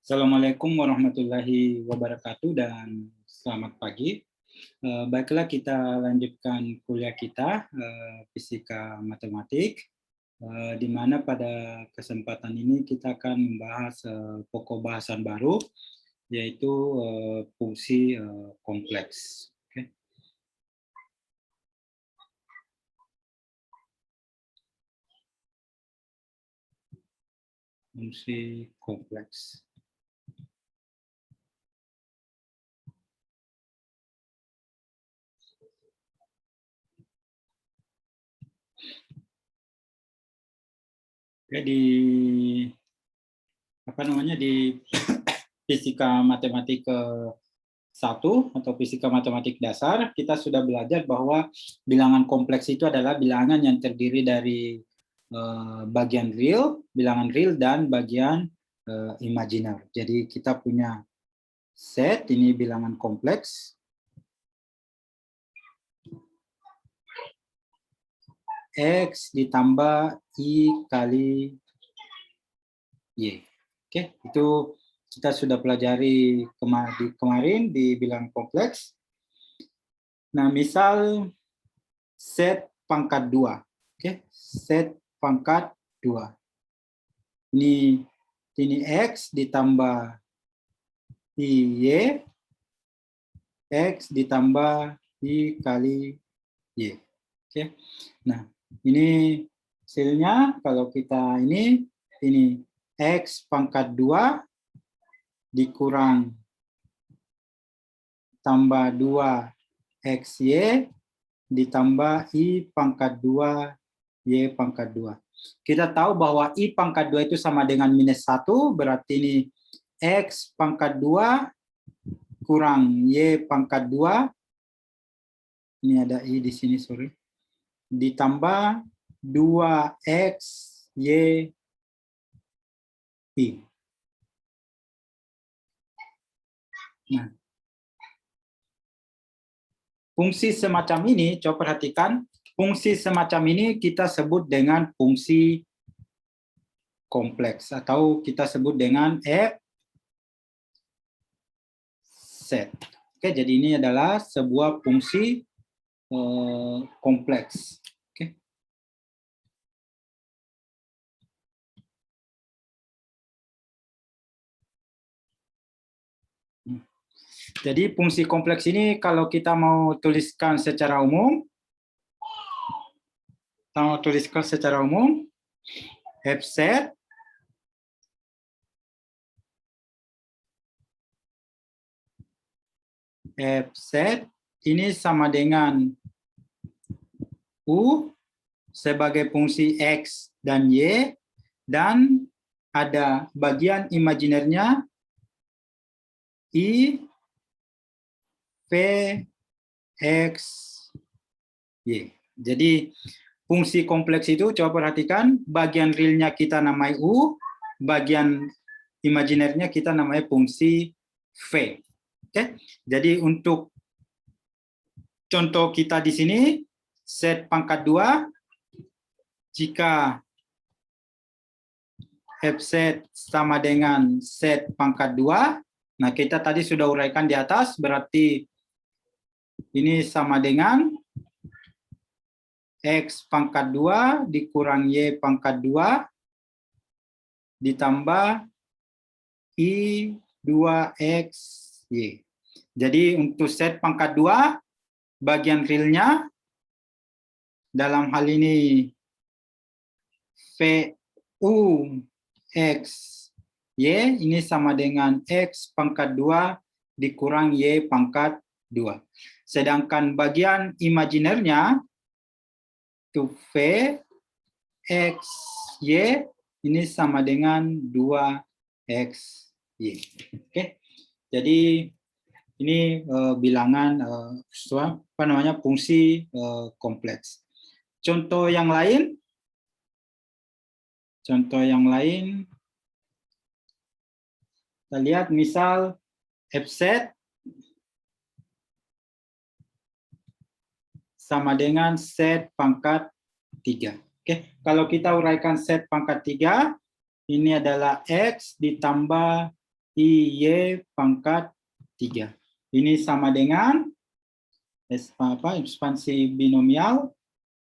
Assalamualaikum warahmatullahi wabarakatuh dan selamat pagi. Baiklah, kita lanjutkan kuliah kita, Fisika Matematik, di mana pada kesempatan ini kita akan membahas pokok bahasan baru, yaitu fungsi kompleks. Oke. Fungsi kompleks. Oke, di Fisika Matematik satu atau fisika matematik dasar, kita sudah belajar bahwa bilangan kompleks itu adalah bilangan yang terdiri dari bagian real, bilangan real, dan bagian imajiner. Jadi kita punya set, ini bilangan kompleks. X ditambah I kali Y. Oke, itu kita sudah pelajari kemarin di bilangan kompleks. Nah, misal set pangkat 2. Oke, set pangkat 2. Ini X ditambah Y, X ditambah I kali Y. Oke. Nah, ini hasilnya kalau kita ini X pangkat 2 dikurang tambah 2 XY ditambah I pangkat 2 Y pangkat 2. Kita tahu bahwa I pangkat 2 itu sama dengan minus 1, berarti ini X pangkat 2 kurang Y pangkat 2. Ini ada I di sini, sorry. Ditambah 2X Y I. Nah, fungsi semacam ini, coba perhatikan, fungsi semacam ini kita sebut dengan fungsi kompleks atau kita sebut dengan F set. Oke, jadi ini adalah sebuah fungsi kompleks. Oke. Jadi fungsi kompleks ini kalau kita mau tuliskan secara umum, F set ini sama dengan U sebagai fungsi X dan Y, dan ada bagian imajinernya I V X Y. Jadi fungsi kompleks itu coba perhatikan, bagian realnya kita namai U, bagian imajinernya kita namai fungsi V. Oke. Jadi untuk contoh kita di sini set pangkat 2, jika F set sama dengan set pangkat 2, nah kita tadi sudah uraikan di atas, berarti ini sama dengan X pangkat 2 dikurang Y pangkat 2 ditambah I 2X Y. Jadi untuk set pangkat 2, bagian realnya dalam hal ini VU X Y ini sama dengan X pangkat 2 dikurang Y pangkat 2. Sedangkan bagian imajinernya itu V X Y ini sama dengan 2X Y. Oke. Jadi ini bilangan fungsi kompleks. Contoh yang lain, kita lihat misal F set sama dengan set pangkat 3. Oke, kalau kita uraikan set pangkat 3, ini adalah X ditambah IY pangkat 3. Ini sama dengan ekspansi binomial.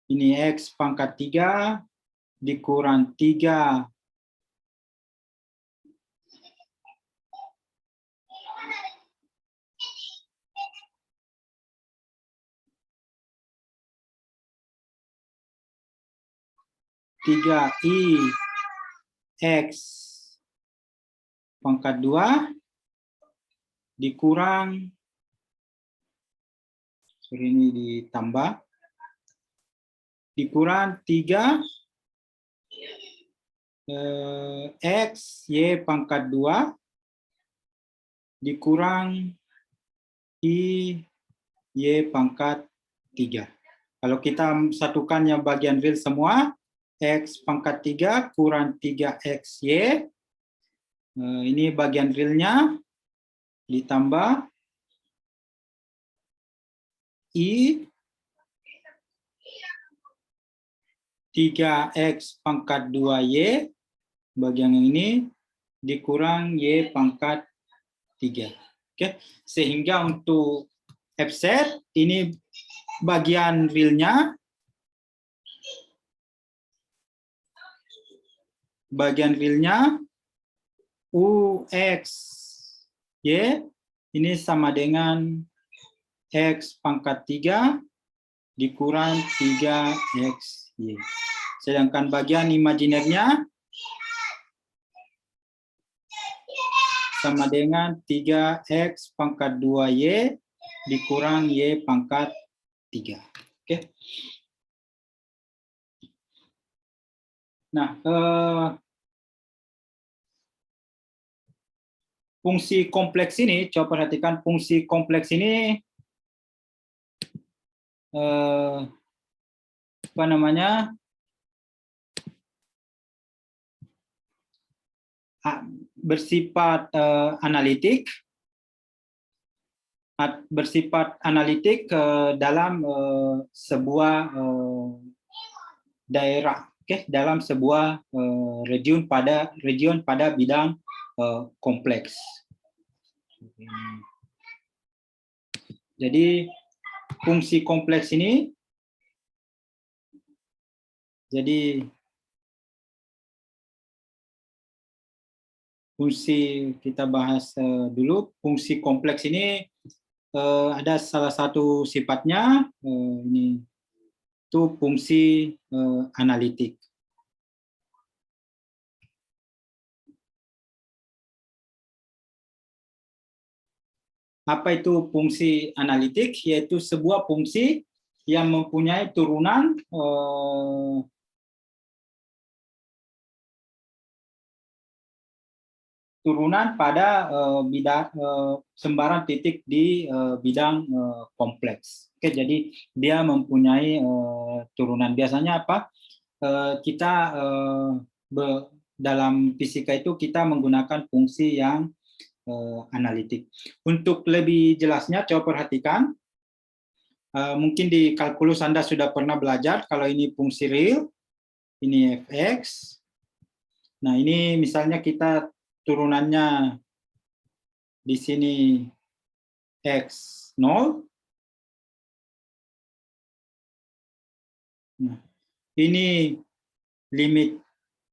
Ini X pangkat 3 dikurang 3 3I X pangkat 2 dikurang, ini ditambah, dikurang 3 X Y pangkat 2 dikurang I Y pangkat 3. Kalau kita satukannya bagian real semua, X pangkat 3 kurang 3XY, ini bagian realnya, ditambah I 3X pangkat 2Y, bagian yang ini, dikurang Y pangkat 3. Oke, sehingga untuk F-set, ini bagian realnya, UX Y ini sama dengan X pangkat 3 dikurang 3X Y. Sedangkan bagian imajinernya sama dengan 3X pangkat 2Y dikurang Y pangkat 3. Oke. Nah, fungsi kompleks ini, coba perhatikan fungsi kompleks ini apa namanya, bersifat analitik dalam sebuah daerah, dalam sebuah region pada bidang kompleks. Jadi fungsi kompleks ini, kita bahas dulu. Fungsi kompleks ini ada salah satu sifatnya, ini itu fungsi analitik. Apa itu fungsi analitik? Yaitu sebuah fungsi yang mempunyai turunan pada bidang sembarang titik di bidang kompleks. Oke, jadi dia mempunyai turunan. Biasanya apa? Kita dalam fisika itu kita menggunakan fungsi yang analitik. Untuk lebih jelasnya, coba perhatikan. Mungkin di kalkulus Anda sudah pernah belajar kalau ini fungsi real, ini fx. Nah, ini misalnya kita turunannya di sini x0. Nah, ini limit,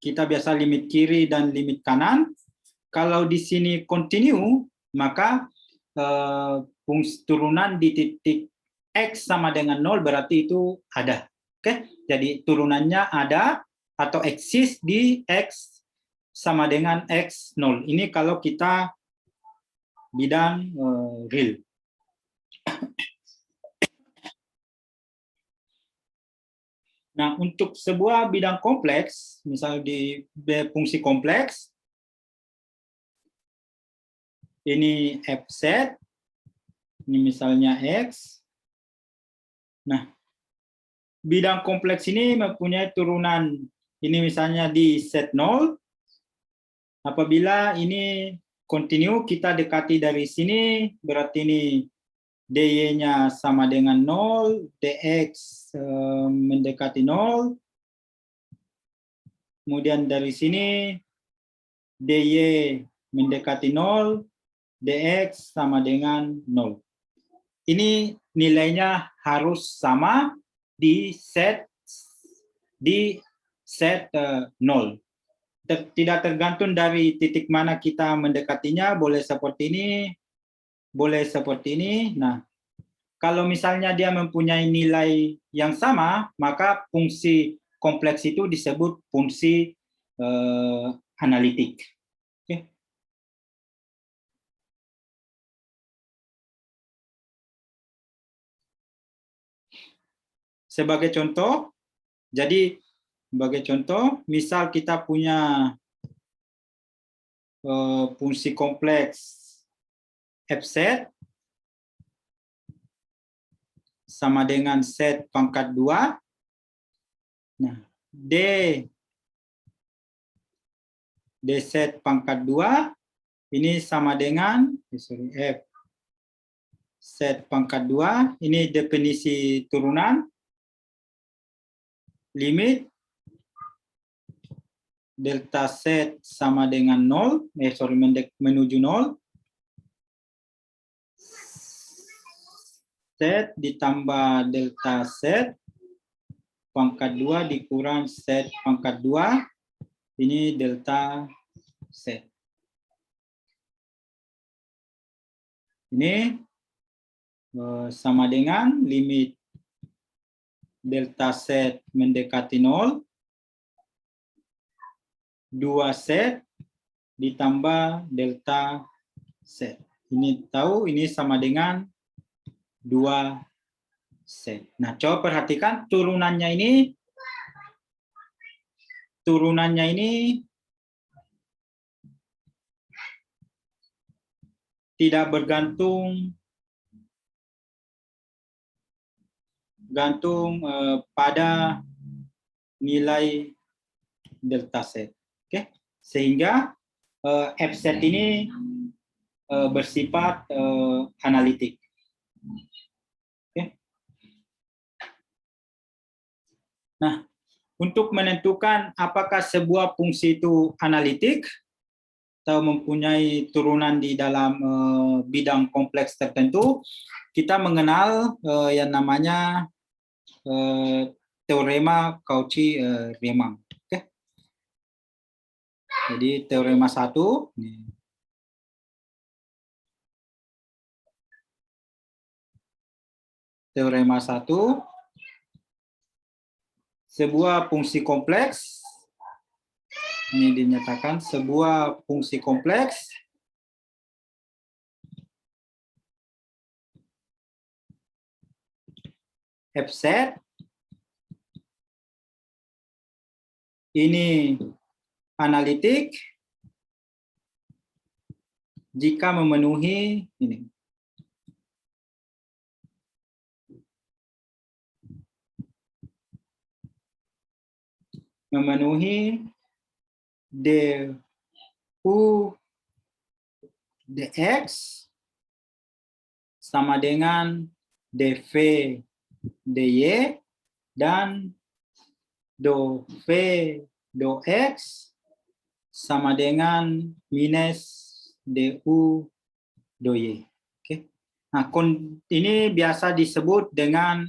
kita biasa limit kiri dan limit kanan. Kalau di sini continue, maka fungsi turunan di titik X sama dengan 0 berarti itu ada. Oke, jadi turunannya ada atau eksis di X sama dengan X0. Ini kalau kita bidang real. Nah, untuk sebuah bidang kompleks, misalnya di fungsi kompleks, ini Fz, ini misalnya X. Nah, bidang kompleks ini mempunyai turunan, ini misalnya di set 0. Apabila ini continue, kita dekati dari sini, berarti ini dy-nya sama dengan 0, dx mendekati 0. Kemudian dari sini dy mendekati 0, dx sama dengan 0. Ini nilainya harus sama di set 0. Tidak tergantung dari titik mana kita mendekatinya, boleh seperti ini, boleh seperti ini. Nah, kalau misalnya dia mempunyai nilai yang sama, maka fungsi kompleks itu disebut fungsi analitik. Oke. Sebagai contoh, jadi sebagai contoh, misal kita punya fungsi kompleks fz sama dengan set pangkat 2. Nah, d set pangkat 2 ini sama dengan f set pangkat 2. Ini definisi turunan. Limit delta set sama dengan 0, menuju 0. Set ditambah delta set pangkat 2 dikurang set pangkat 2, ini delta set. Ini sama dengan limit delta set mendekati 0, 2 set ditambah delta set. Ini tahu ini sama dengan 2 set. Nah, coba perhatikan turunannya ini tidak bergantung pada nilai delta set. Oke, sehingga fz ini bersifat analitik. Oke. Nah, untuk menentukan apakah sebuah fungsi itu analitik atau mempunyai turunan di dalam bidang kompleks tertentu, kita mengenal yang namanya teorema Cauchy-Riemann. Oke. Jadi teorema 1. Teorema 1. Sebuah fungsi kompleks. Ini dinyatakan sebuah fungsi kompleks fz ini analitik jika memenuhi ini. Memenuhi du dx sama dengan dv dy dan do v do x sama dengan minus du do y. Oke. Nah, ini biasa disebut dengan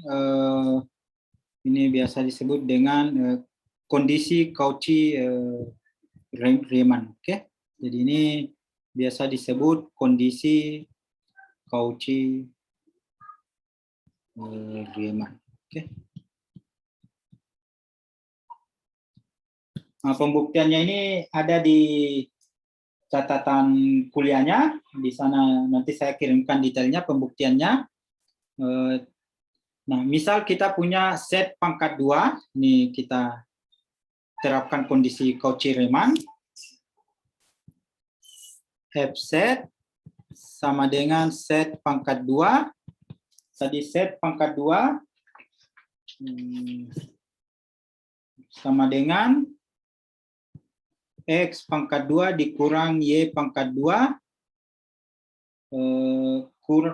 kondisi Cauchy-Riemann. Oke. Jadi ini biasa disebut kondisi Cauchy-Riemann. Oke. Nah, pembuktiannya ini ada di catatan kuliahnya. Di sana nanti saya kirimkan detailnya pembuktiannya. Nah, misal kita punya set pangkat 2, ini kita terapkan kondisi Cauchy-Riemann. Fz sama dengan set pangkat 2. Tadi set pangkat 2 sama dengan x pangkat 2 dikurang y pangkat 2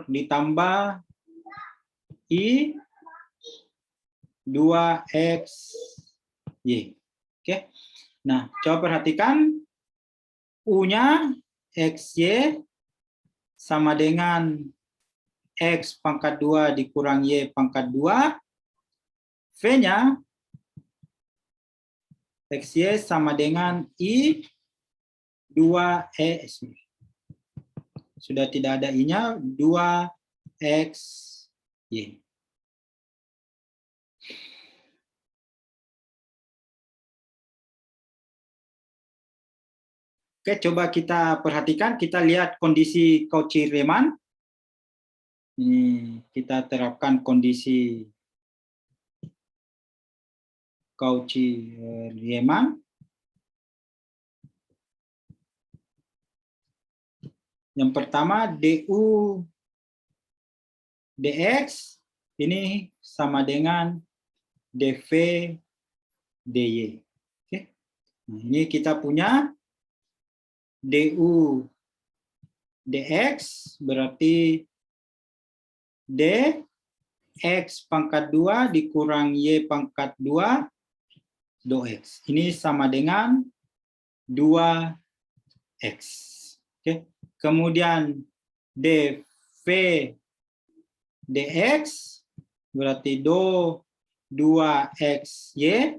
ditambah i 2x y. Oke. Nah, coba perhatikan u-nya XY sama dengan X pangkat 2 dikurang Y pangkat 2. V-nya XY sama dengan I 2E. Sudah tidak ada I-nya, 2XY. Oke, coba kita perhatikan, kita lihat kondisi Cauchy-Riemann. Ini kita terapkan kondisi Cauchy-Riemann. Yang pertama, du dx ini sama dengan dv dy. Oke. Nah, ini kita punya du dx berarti dx pangkat 2 dikurang y pangkat 2 do-x. Ini sama dengan 2x. Oke. Kemudian dv dx berarti do 2xy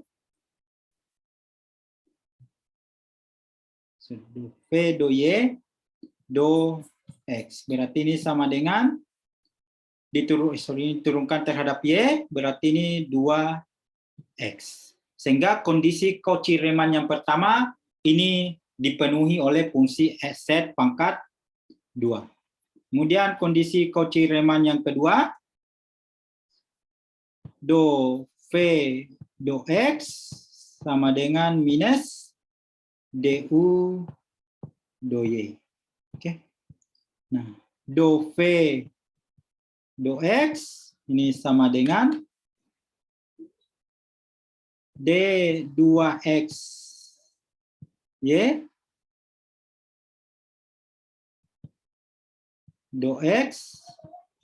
v do y do x. Berarti ini sama dengan diturunkan terhadap y, berarti ini 2x. Sehingga kondisi Cauchy-Riemann yang pertama ini dipenuhi oleh fungsi z pangkat 2. Kemudian kondisi Cauchy-Riemann yang kedua, do v do x sama dengan minus du do y. Oke. Nah, do v do x ini sama dengan d2x y do x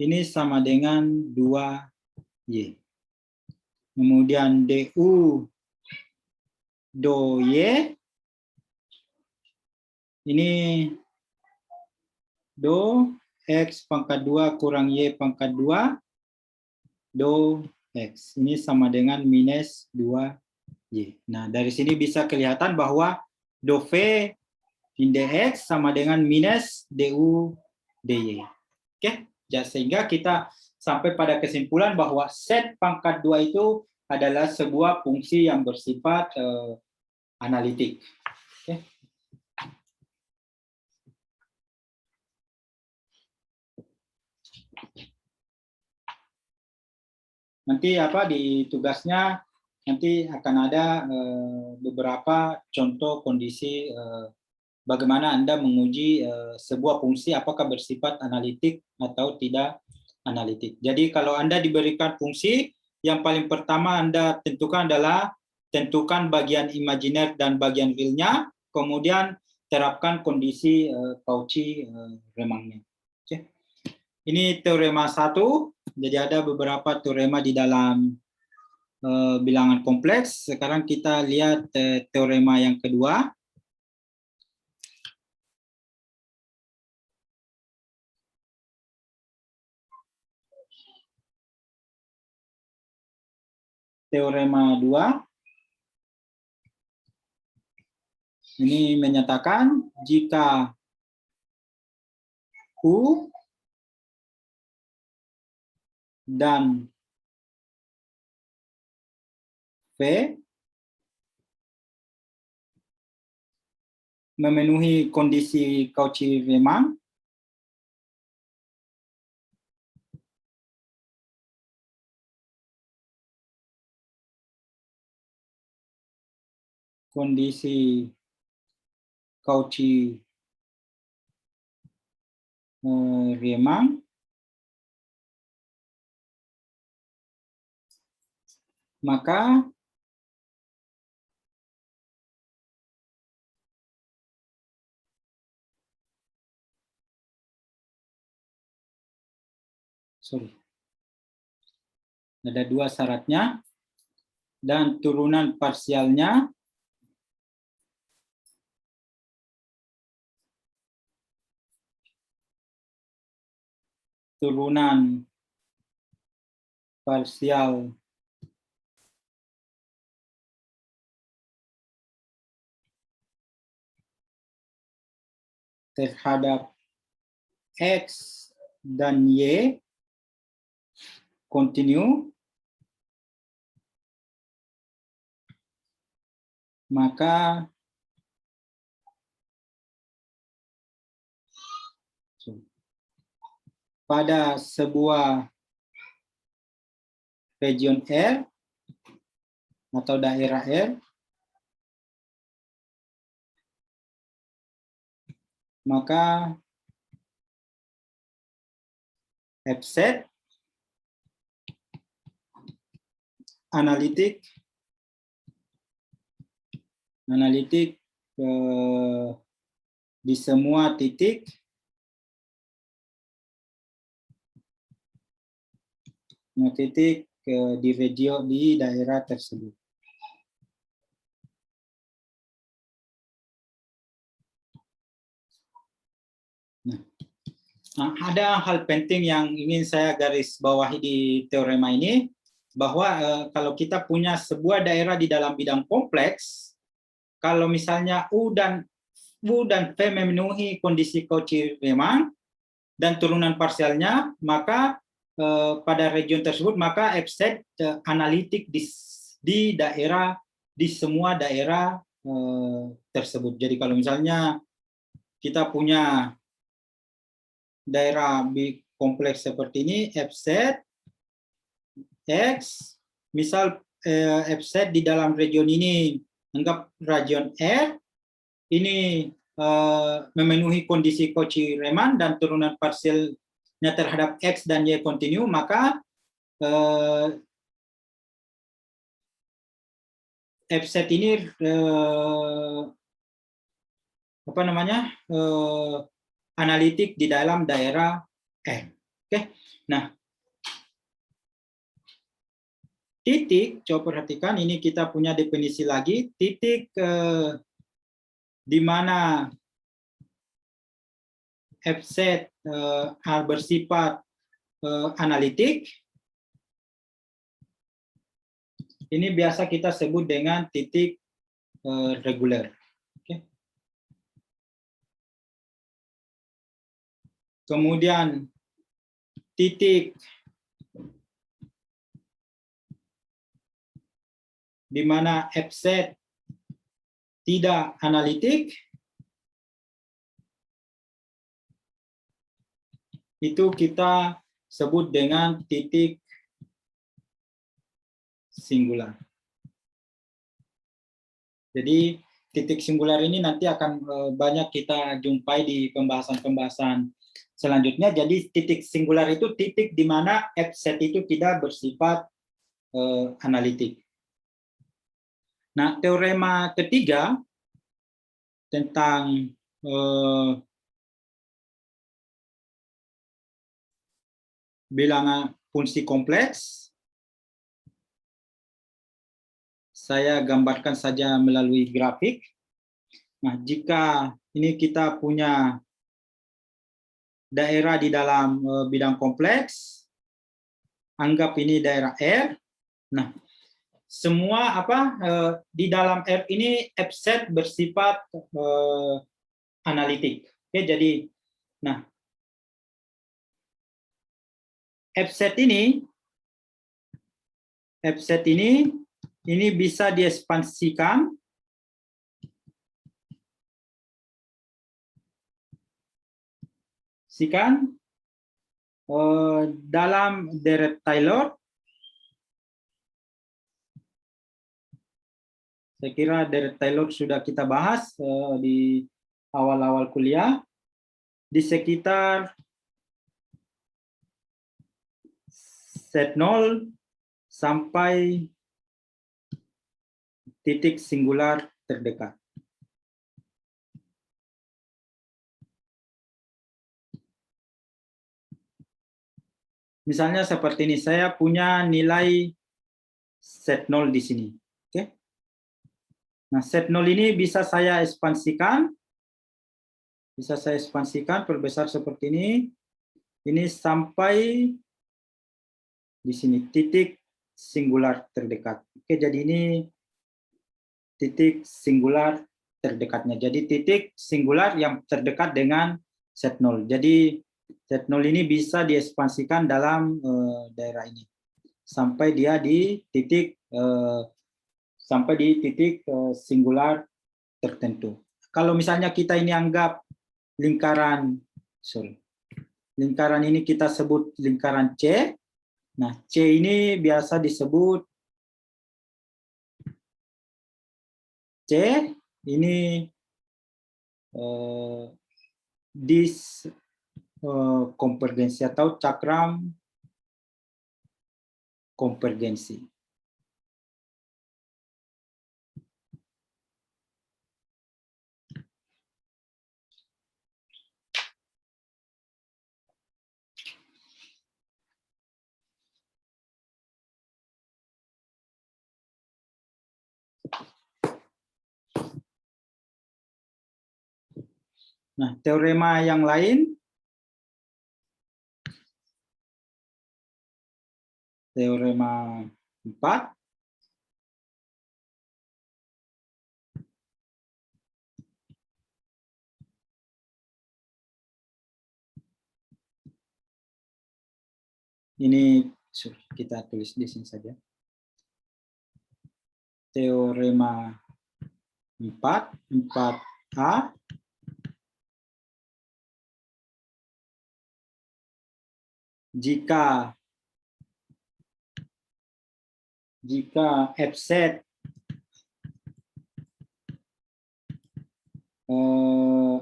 ini sama dengan 2y. Kemudian du do y ini do x pangkat 2 kurang y pangkat 2 do x. Ini sama dengan minus 2y. Nah, dari sini bisa kelihatan bahwa do v dx sama dengan minus du dy. Oke, sehingga kita sampai pada kesimpulan bahwa Z pangkat 2 itu adalah sebuah fungsi yang bersifat analitik. Oke. Nanti di tugasnya nanti akan ada beberapa contoh kondisi bagaimana Anda menguji sebuah fungsi apakah bersifat analitik atau tidak analitik. Jadi kalau Anda diberikan fungsi, yang paling pertama Anda tentukan adalah tentukan bagian imajiner dan bagian realnya, kemudian terapkan kondisi Cauchy-Riemann-nya. Oke. Ini teorema 1, jadi ada beberapa teorema di dalam bilangan kompleks. Sekarang kita lihat teorema yang kedua. Teorema 2 ini menyatakan jika U dan V memenuhi kondisi Cauchy-Riemann, kondisi Cauchy-Riemann, maka ada dua syaratnya, dan turunan parsialnya turunan parsial terhadap X dan Y kontinu, maka pada sebuah region R atau daerah R, maka F-set analitik di semua titik di region di daerah tersebut. Nah, ada hal penting yang ingin saya garis bawahi di teorema ini, bahwa kalau kita punya sebuah daerah di dalam bidang kompleks, kalau misalnya U dan V memenuhi kondisi Cauchy-Riemann dan turunan parsialnya, maka pada region tersebut maka F-set analitik di daerah, di semua daerah tersebut. Jadi kalau misalnya kita punya daerah kompleks seperti ini, F-set X, misal F-set di dalam region ini, anggap region R, ini memenuhi kondisi Cauchy-Riemann dan turunan parsialnya terhadap X dan Y kontinu, maka F-set ini analitik di dalam daerah R. Oke. Nah, titik, coba perhatikan, ini kita punya definisi lagi, titik di mana F-set bersifat analitik, ini biasa kita sebut dengan titik reguler. Okay. Kemudian titik di mana F-set tidak analitik, itu kita sebut dengan titik singular. Jadi titik singular ini nanti akan banyak kita jumpai di pembahasan-pembahasan selanjutnya. Jadi titik singular itu titik di mana F-set itu tidak bersifat analitik. Nah, teorema ketiga tentang bilangan fungsi kompleks, saya gambarkan saja melalui grafik. Nah, jika ini kita punya daerah di dalam bidang kompleks, anggap ini daerah R. Nah, semua di dalam R ini F-set bersifat analitik. Oke, jadi, nah, F-set ini bisa diekspansikan dalam deret Taylor. Saya kira deret Taylor sudah kita bahas di awal-awal kuliah, di sekitar Z0 sampai titik singular terdekat. Misalnya seperti ini, saya punya nilai Z0 di sini. Oke. Nah, Z0 ini bisa saya ekspansikan. Bisa saya ekspansikan, perbesar seperti ini. ini sampai di sini titik singular terdekat. Oke, jadi ini titik singular terdekatnya. Jadi titik singular yang terdekat dengan set 0. Jadi set 0 ini bisa diekspansikan dalam daerah ini sampai dia di titik singular tertentu. Kalau misalnya kita ini anggap lingkaran, lingkaran ini kita sebut lingkaran C. Nah, C ini biasa disebut C ini konvergensi atau cakram konvergensi. Nah, teorema yang lain, teorema 4. Ini kita tulis di sini saja. Teorema 4A. Jika Fz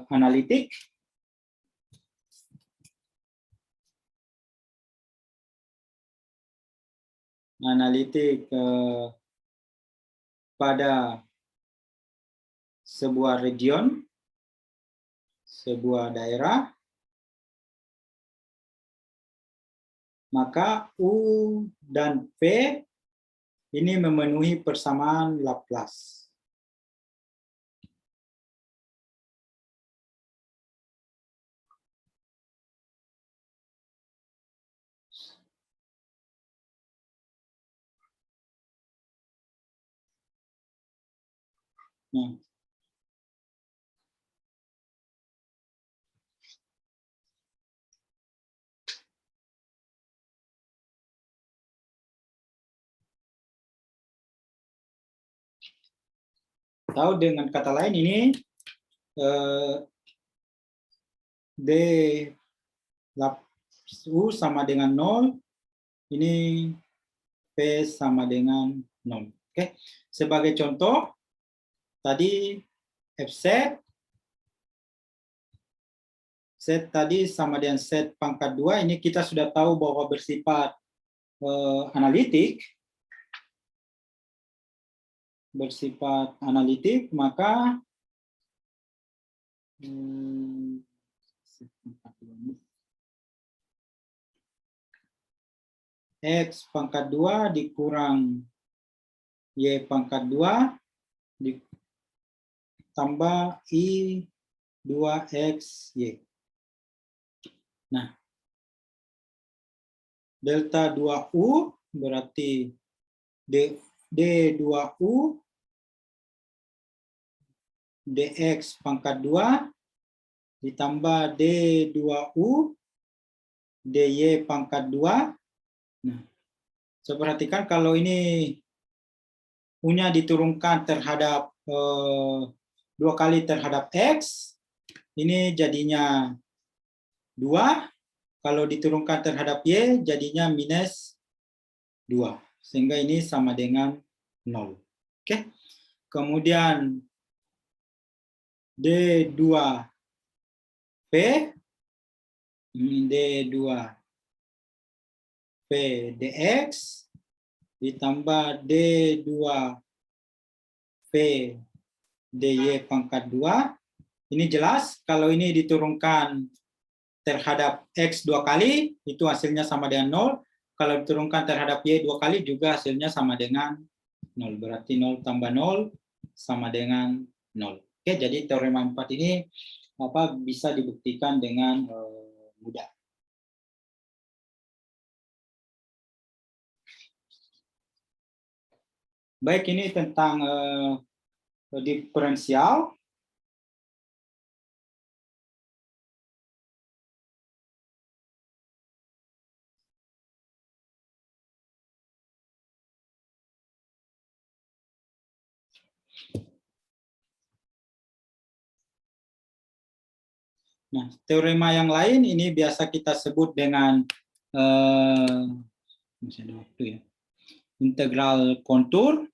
analitik, pada sebuah region, sebuah daerah, maka U dan V ini memenuhi persamaan Laplace. Nah, atau dengan kata lain ini D U sama dengan 0, ini P sama dengan 0. Oke. Sebagai contoh, tadi Fz tadi sama dengan set pangkat 2, ini kita sudah tahu bahwa bersifat analitik, maka X pangkat 2 dikurang Y pangkat 2 ditambah I 2XY. Nah, delta 2U berarti D2U dx pangkat 2 ditambah D2U dy pangkat 2. Nah, saya perhatikan kalau ini U-nya diturunkan terhadap 2 kali terhadap X, ini jadinya 2. Kalau diturunkan terhadap Y, jadinya minus 2. Sehingga ini sama dengan 0. Oke. Kemudian D2P, D2P dx ditambah D2P dy pangkat 2. Ini jelas kalau ini diturunkan terhadap X 2 kali, itu hasilnya sama dengan 0. Kalau diturunkan terhadap Y 2 kali, juga hasilnya sama dengan 0. Berarti 0 tambah 0 sama dengan 0. Oke, jadi teorema 4 ini bisa dibuktikan dengan mudah. Baik, ini tentang diferensial. Nah, teorema yang lain ini biasa kita sebut dengan masih ada waktu ya, integral kontur.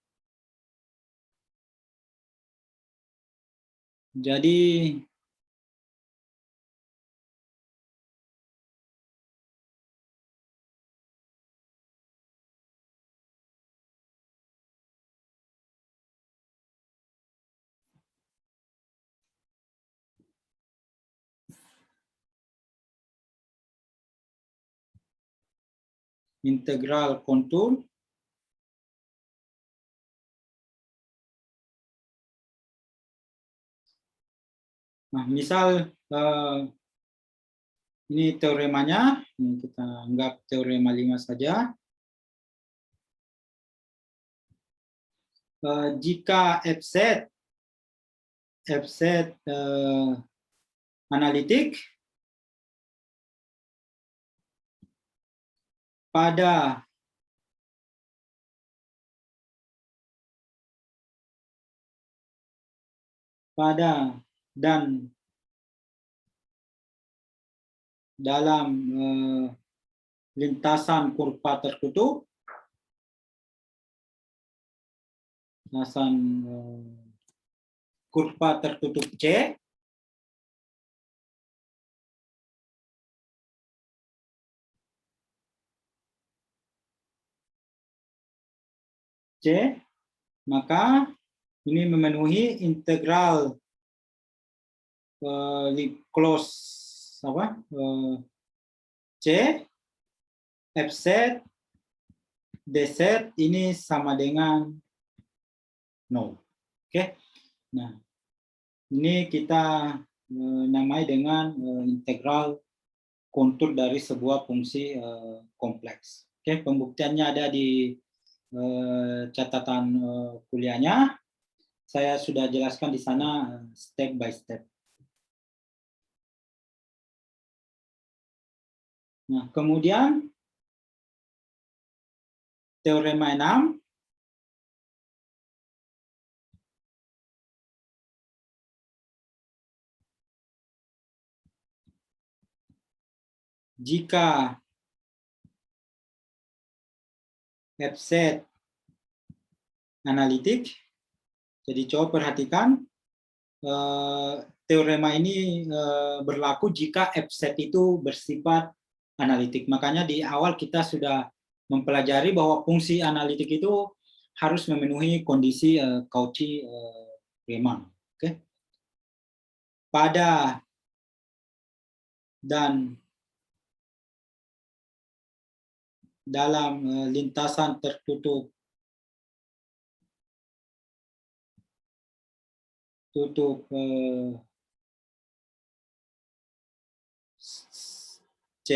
Jadi integral kontur nah, misal ini teoremanya, ini kita anggap teorema 5 saja. Jika fz analitik pada dan dalam lintasan kurva tertutup, lintasan kurva tertutup C, maka ini memenuhi integral close C fz dz ini sama dengan 0. Oke. Nah, ini kita namai dengan integral kontur dari sebuah fungsi kompleks. Oke, pembuktiannya ada di catatan kuliahnya. Saya sudah jelaskan di sana step by step. Nah, kemudian teorema 6. Jika fz analitik, jadi coba perhatikan teorema ini berlaku jika fz itu bersifat analitik. Makanya di awal kita sudah mempelajari bahwa fungsi analitik itu harus memenuhi kondisi Cauchy-Riemann. Oke. Pada dan dalam lintasan tertutup C,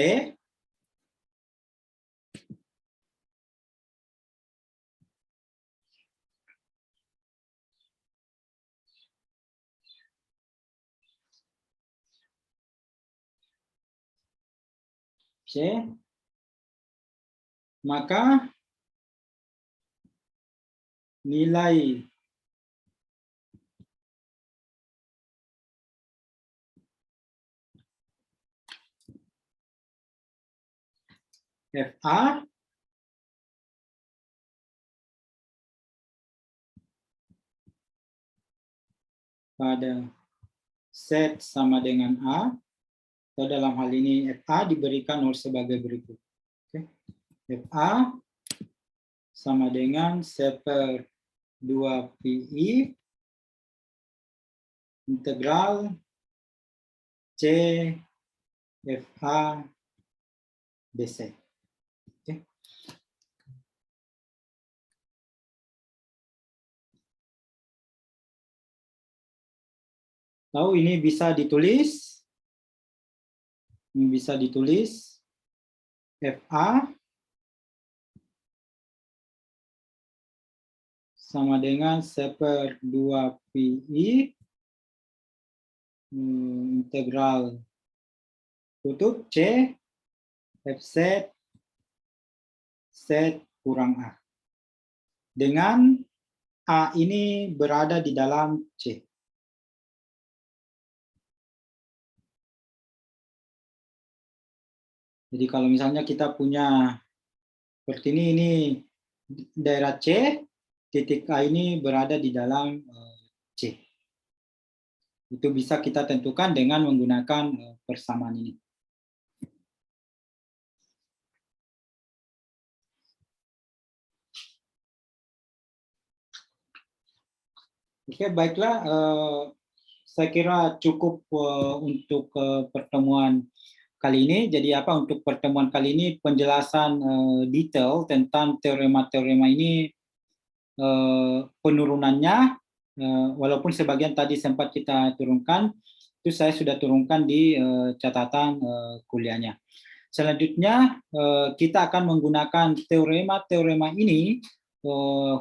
maka nilai FA pada set sama dengan A, atau dalam hal ini FA diberikan sebagai berikut. Oke. FA sama dengan seper 2PI integral C FA dc. Oke. Tahu ini bisa ditulis, FA sama dengan 1/2 pi integral tutup C Fz Z kurang A. Dengan A ini berada di dalam C. Jadi kalau misalnya kita punya seperti ini daerah C, titik A ini berada di dalam C. Itu bisa kita tentukan dengan menggunakan persamaan ini. Oke, baiklah. Saya kira cukup untuk pertemuan kali ini. Jadi untuk pertemuan kali ini penjelasan detail tentang teorema-teorema ini, penurunannya, walaupun sebagian tadi sempat kita turunkan, itu saya sudah turunkan di catatan kuliahnya. Selanjutnya kita akan menggunakan teorema-teorema ini,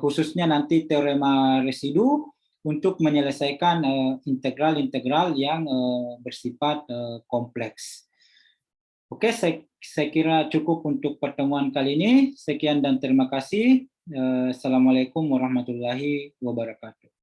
khususnya nanti teorema residu, untuk menyelesaikan integral-integral yang bersifat kompleks. Oke, saya kira cukup untuk pertemuan kali ini. Sekian dan terima kasih. Assalamualaikum warahmatullahi wabarakatuh.